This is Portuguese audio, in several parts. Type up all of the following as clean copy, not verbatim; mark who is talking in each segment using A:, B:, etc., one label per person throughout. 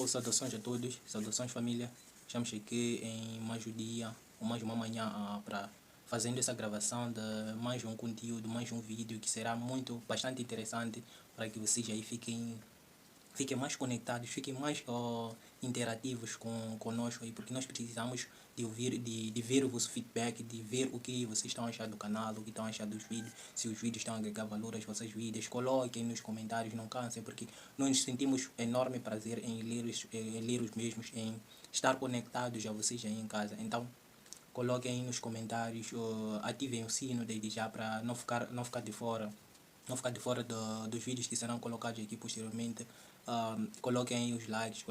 A: Saudações a todos, saudações família. Estamos aqui em mais um dia, ou mais uma manhã, para fazendo essa gravação de mais um conteúdo, mais um vídeo que será bastante interessante para que vocês aí fiquem mais conectados, fiquem mais interativos conosco aí, porque nós precisamos de ouvir, de ver o vosso feedback, de ver o que vocês estão achando do canal, o que estão achando dos vídeos, se os vídeos estão a agregar valor às vossas vidas. Coloquem nos comentários, não cansem, porque nós sentimos enorme prazer em ler os mesmos, em estar conectados a vocês aí em casa. Então, coloquem aí nos comentários, ativem o sino desde já para não ficar de fora, dos vídeos que serão colocados aqui posteriormente. Coloquem os likes,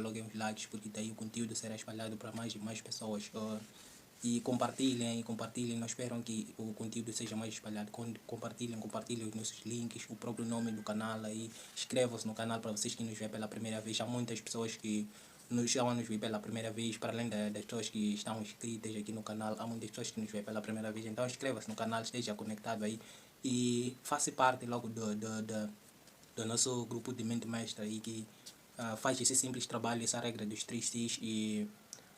A: porque daí o conteúdo será espalhado para mais e mais pessoas. E compartilhem, não esperam que o conteúdo seja mais espalhado. Compartilhem os nossos links, o próprio nome do canal aí. Inscrevam-se no canal para vocês que nos veem pela primeira vez. Há muitas pessoas que estão a nos ver pela primeira vez, para além das pessoas que estão inscritas aqui no canal, há muitas pessoas que nos veem pela primeira vez. Então inscreva-se no canal, esteja conectado aí e faça parte logo do nosso grupo de mente mestra aí, que faz esse simples trabalho, essa regra dos 3 Cs e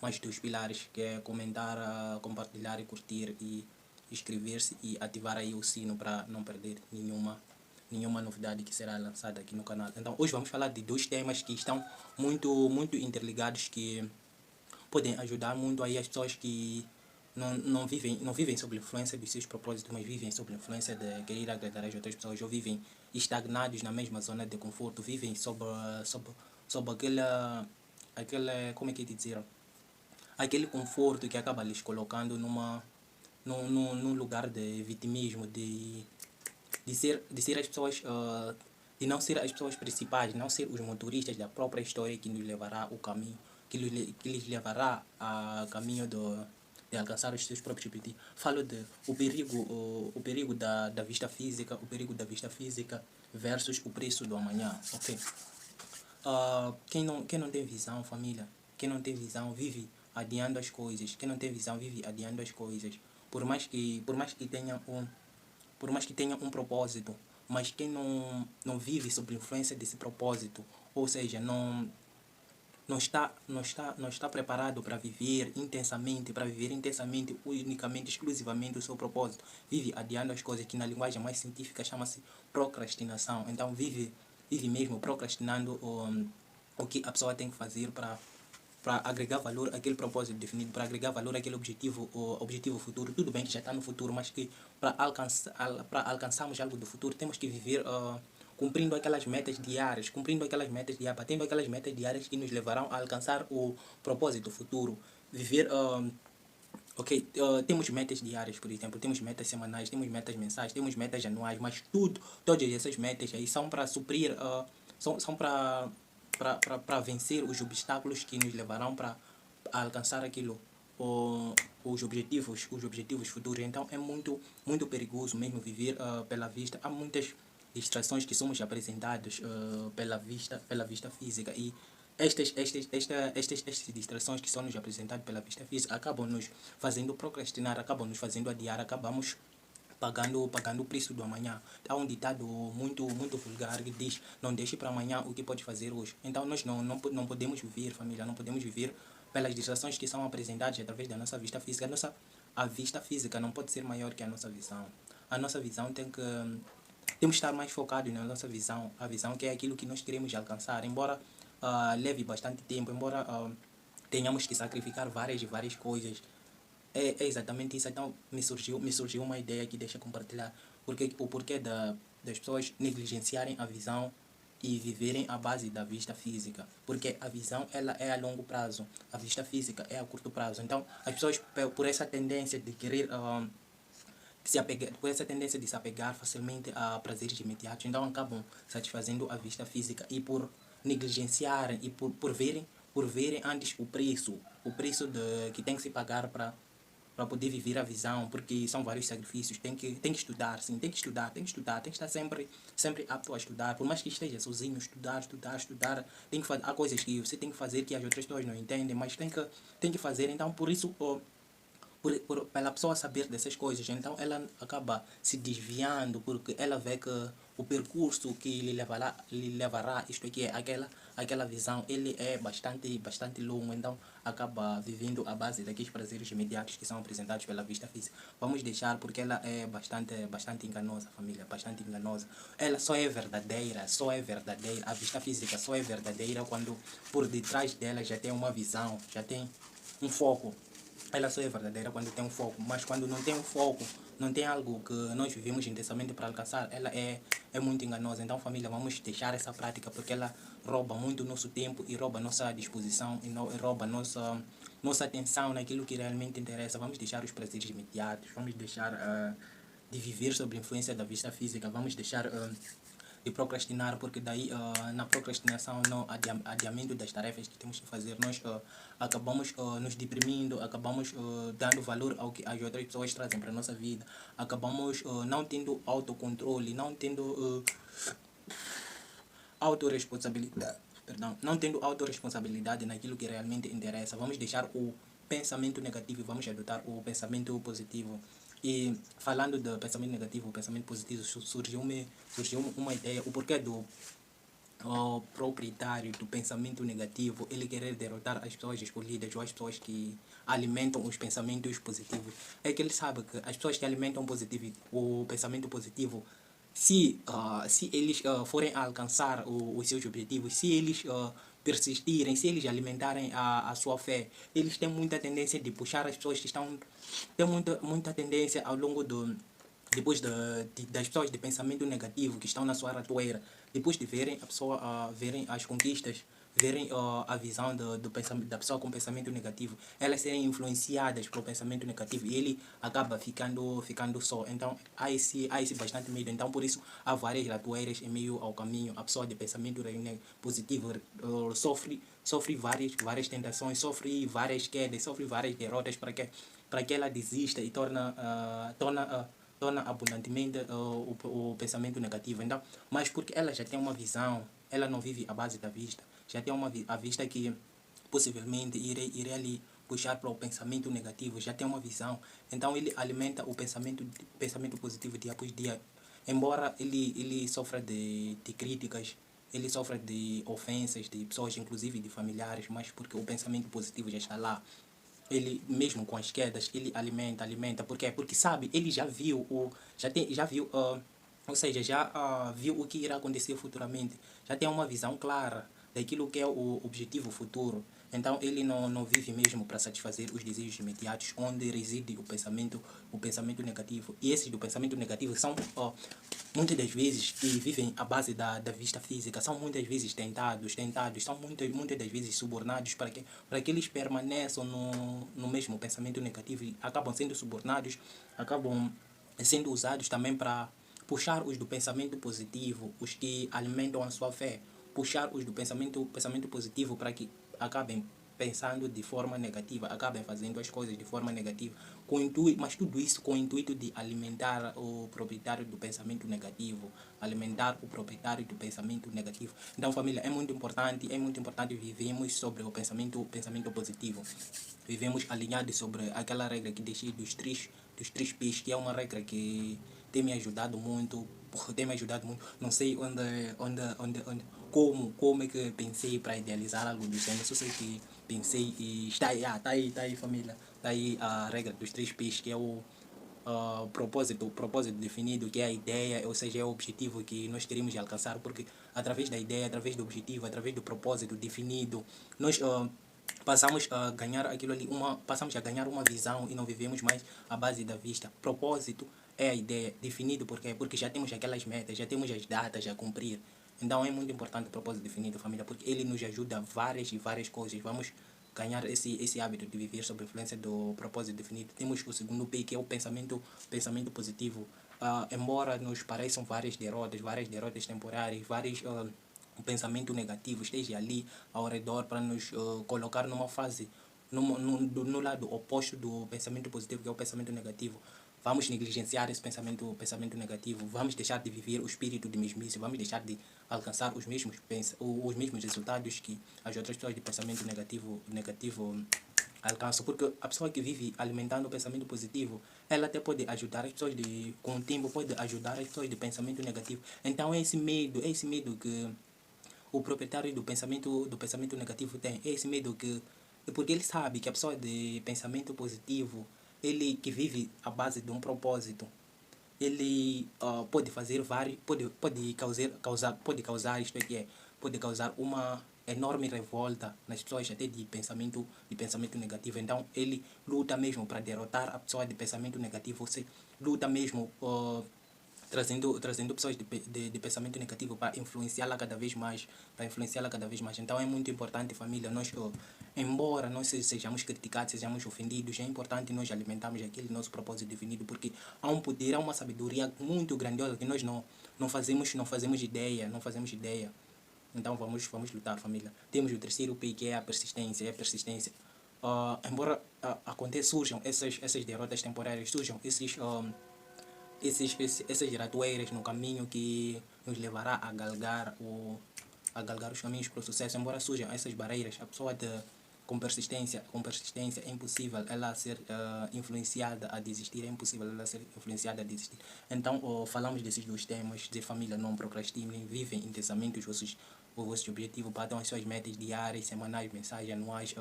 A: mais dos pilares, que é comentar, compartilhar e curtir e inscrever-se e ativar aí o sino para não perder nenhuma novidade que será lançada aqui no canal. Então hoje vamos falar de dois temas que estão muito interligados, que podem ajudar muito aí as pessoas que não vivem sob a influência dos seus propósitos, mas vivem sob a influência de querer agradar as outras pessoas, ou vivem estagnados na mesma zona de conforto, vivem sob como é que dizer, aquele conforto que acaba lhes colocando num lugar de vitimismo, de ser as pessoas, de não ser as pessoas principais, não ser os motoristas da própria história que nos levará o caminho, que lhes levará a caminho de alcançar os seus próprios objetivos. Falo de o perigo da vista física, o perigo da vista física versus o preço do amanhã, ok? Quem não tem visão, família, quem não tem visão vive adiando as coisas, quem não tem visão vive adiando as coisas, por mais que tenha um propósito, mas quem não vive sob influência desse propósito, ou seja, não está preparado para viver intensamente, unicamente, exclusivamente o seu propósito, vive adiando as coisas, que na linguagem mais científica chama-se procrastinação. Então vive mesmo procrastinando o que a pessoa tem que fazer para agregar valor àquele propósito definido, para agregar valor àquele objetivo futuro. Tudo bem que já está no futuro, mas que para alcançarmos algo do futuro, temos que viver cumprindo aquelas metas diárias, batendo aquelas metas diárias que nos levarão a alcançar o propósito futuro. Viver, ok, temos metas diárias, por exemplo, temos metas semanais, temos metas mensais, temos metas anuais, mas todas essas metas aí são para suprir, são para vencer os obstáculos que nos levarão para alcançar aquilo, os objetivos futuros. Então é muito perigoso mesmo viver pela vista. Há muitas distrações que somos apresentados pela vista física, e estas distrações que são nos apresentadas pela vista física acabam nos fazendo procrastinar, acabam nos fazendo adiar, acabamos pagando o preço do amanhã. Há um ditado muito vulgar que diz: não deixe para amanhã o que pode fazer hoje. Então nós não podemos viver, família, não podemos viver pelas distrações que são apresentadas através da nossa vista física. A vista física não pode ser maior que a nossa visão. A nossa visão temos que estar mais focados na nossa visão, a visão que é aquilo que nós queremos alcançar, embora leve bastante tempo, embora tenhamos que sacrificar várias coisas. É exatamente isso. Então me surgiu uma ideia que deixa compartilhar, o porquê das pessoas negligenciarem a visão e viverem à base da vista física, porque a visão ela é a longo prazo, a vista física é a curto prazo. Então as pessoas, por essa tendência de querer por essa tendência de se apegar facilmente a prazeres imediatos, então acabam satisfazendo a vista física, e por negligenciarem e por verem antes o preço que tem que se pagar para poder viver a visão, porque são vários sacrifícios. Tem que estudar, sim, tem que estar sempre apto a estudar, por mais que esteja sozinho, estudar. Há coisas que você tem que fazer que as outras pessoas não entendem, mas tem que fazer. Então por isso pela pessoa saber dessas coisas, então ela acaba se desviando porque ela vê que o percurso que lhe levará isto aqui, aquela visão, ele é bastante longo, então acaba vivendo à base daqueles prazeres imediatos que são apresentados pela vista física. Vamos deixar porque ela é bastante enganosa, família, bastante enganosa. Ela só é verdadeira, a vista física só é verdadeira quando por detrás dela já tem uma visão, já tem um foco. Ela só é verdadeira quando tem um foco, mas quando não tem um foco, não tem algo que nós vivemos intensamente para alcançar, ela é muito enganosa. Então, família, vamos deixar essa prática porque ela rouba muito o nosso tempo e rouba a nossa disposição e rouba a nossa atenção naquilo que realmente interessa. Vamos deixar os prazeres imediatos, vamos deixar de viver sob a influência da vista física, vamos deixar de procrastinar, porque daí na procrastinação, no adiamento das tarefas que temos que fazer, nós acabamos nos deprimindo, acabamos dando valor ao que as outras pessoas trazem para a nossa vida, acabamos não tendo autocontrole, não tendo autorresponsabilidade, perdão, não tendo autorresponsabilidade naquilo que realmente interessa. Vamos deixar o pensamento negativo e vamos adotar o pensamento positivo. E falando do pensamento negativo, o pensamento positivo, surgiu-me uma ideia, o porquê do proprietário do pensamento negativo, ele querer derrotar as pessoas escolhidas ou as pessoas que alimentam os pensamentos positivos. É que ele sabe que as pessoas que alimentam o pensamento positivo, se eles forem alcançar os seus objetivos, se eles persistirem, se eles alimentarem a sua fé, eles têm muita tendência de puxar as pessoas que estão... Tem muita tendência ao longo do... Depois das pessoas de pensamento negativo que estão na sua ratoeira, depois de verem a pessoa, verem as conquistas, verem a visão do pensamento, da pessoa com pensamento negativo, elas serem influenciadas pelo pensamento negativo e ele acaba ficando só. Então há esse bastante medo. Então por isso há várias ratoeiras em meio ao caminho. A pessoa de pensamento positivo sofre várias tentações, sofre várias quedas, sofre várias derrotas para que ela desista e torna abundantemente o pensamento negativo. Então, mas porque ela já tem uma visão, ela não vive à base da vista, já tem a vista que possivelmente irei ali puxar para o pensamento negativo, já tem uma visão. Então ele alimenta o pensamento positivo dia após dia. Embora ele sofra de críticas, ele sofra de ofensas de pessoas, inclusive de familiares, mas porque o pensamento positivo já está lá. Ele mesmo com as quedas, ele alimenta, por quê? Porque sabe, ele já viu já viu, ou seja, já viu o que irá acontecer futuramente, já tem uma visão clara daquilo que é o objetivo futuro. Então ele não vive mesmo para satisfazer os desejos imediatos, onde reside o pensamento negativo. E esses do pensamento negativo são muitas das vezes que vivem à base da vista física, são muitas vezes tentados, são muitas das vezes subornados para que eles permaneçam no mesmo pensamento negativo e acabam sendo subornados, acabam sendo usados também para puxar os do pensamento positivo, os que alimentam a sua fé, puxar os do pensamento positivo para que acabem pensando de forma negativa, acabem fazendo as coisas de forma negativa, mas tudo isso com o intuito de alimentar o proprietário do pensamento negativo, alimentar o proprietário do pensamento negativo. Então, família, é muito importante vivemos sobre o pensamento positivo. Vivemos alinhados sobre aquela regra que deixei dos três P's, que é uma regra que tem me ajudado muito, não sei como é que pensei para idealizar algo do gênero, só sei que pensei e está aí família, está aí a regra dos três P's, que é o propósito definido, que é a ideia, ou seja, é o objetivo que nós queremos alcançar, porque através da ideia, através do objetivo, através do propósito definido, nós passamos a ganhar passamos a ganhar uma visão e não vivemos mais à base da vista. Propósito é a ideia, definido porque já temos aquelas metas, já temos as datas a cumprir. Então é muito importante o propósito definido, família, porque ele nos ajuda a várias coisas. Vamos ganhar esse hábito de viver sob a influência do propósito definido. Temos o segundo P, que é o pensamento positivo. Embora nos pareçam várias derrotas temporárias, o pensamento negativo esteja ali ao redor para nos colocar numa fase, no lado oposto do pensamento positivo, que é o pensamento negativo. Vamos negligenciar esse pensamento negativo, vamos deixar de viver o espírito de mesmice, vamos deixar de alcançar os mesmos resultados que as outras pessoas de pensamento negativo alcançam, porque a pessoa que vive alimentando o pensamento positivo, ela até pode ajudar as pessoas com o tempo, pode ajudar as pessoas de pensamento negativo. Então é esse medo que o proprietário do pensamento negativo tem, é esse medo que, porque ele sabe que a pessoa de pensamento positivo, ele que vive à base de um propósito, ele pode fazer vários, pode causar isto é que é, pode causar uma enorme revolta nas pessoas até de pensamento negativo. Então ele luta mesmo para derrotar a pessoa de pensamento negativo, você luta mesmo trazendo pessoas de pensamento negativo para influenciá-la cada vez mais, Então é muito importante, família, nós, embora nós sejamos criticados, sejamos ofendidos, é importante nós alimentarmos aquele nosso propósito definido, porque há um poder, há uma sabedoria muito grandiosa que nós não fazemos ideia. Então vamos lutar, família. Temos o terceiro P, que é a persistência, embora surjam essas derrotas temporárias, surjam essas ratoeiras no caminho que nos levará a galgar os caminhos para o sucesso. Embora surjam essas barreiras, a pessoa com persistência é impossível ela ser influenciada a desistir, Então, falamos desses dois temas, dizer família, não procrastinem, vivem intensamente os vossos objetivos, batam as suas metas diárias, semanais, mensais, anuais,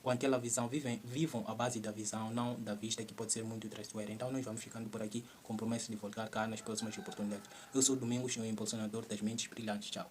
A: com aquela visão, vivam a base da visão, não da vista, que pode ser muito traiçoeira. Então nós vamos ficando por aqui, com promessa de voltar cá nas próximas oportunidades. Eu sou o Domingos, o impulsionador das mentes brilhantes. Tchau.